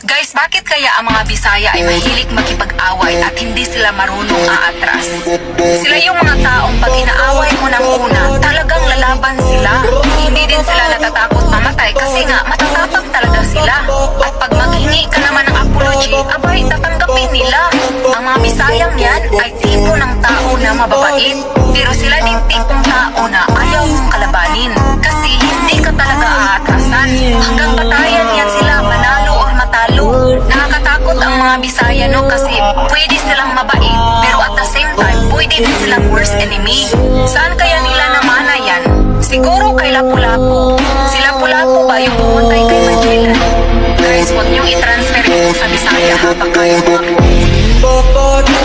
Guys, bakit kaya ang mga Bisaya ay mahilig makipag-away at hindi sila marunong aatras? Sila yung mga taong pag inaaway mo ng una, talagang lalaban sila. Hindi din sila natatakot mamatay kasi nga matatapang talaga sila. At pag maghingi ka naman ng apology, abay, tatanggapin nila. Ang mga Bisayang yan ay tipo ng tao na mababait. Pero sila din tipong tao na ayaw mong kalabanin. Kasi hindi ka talaga aatrasan. Hanggang batayan yan sila, manalo or matalo. Nakakatakot ang mga Bisaya, no? Kasi pwede silang mabait, pero at the same time, pwede din silang worst enemy. Saan kaya nila namana yan? Siguro kay Lapu-Lapu. Si Lapu-Lapu ba yung pumatay kay Magellan? Guys, huwag niyong i-transfer ito sa Bisaya ha, baka yung mga... Body,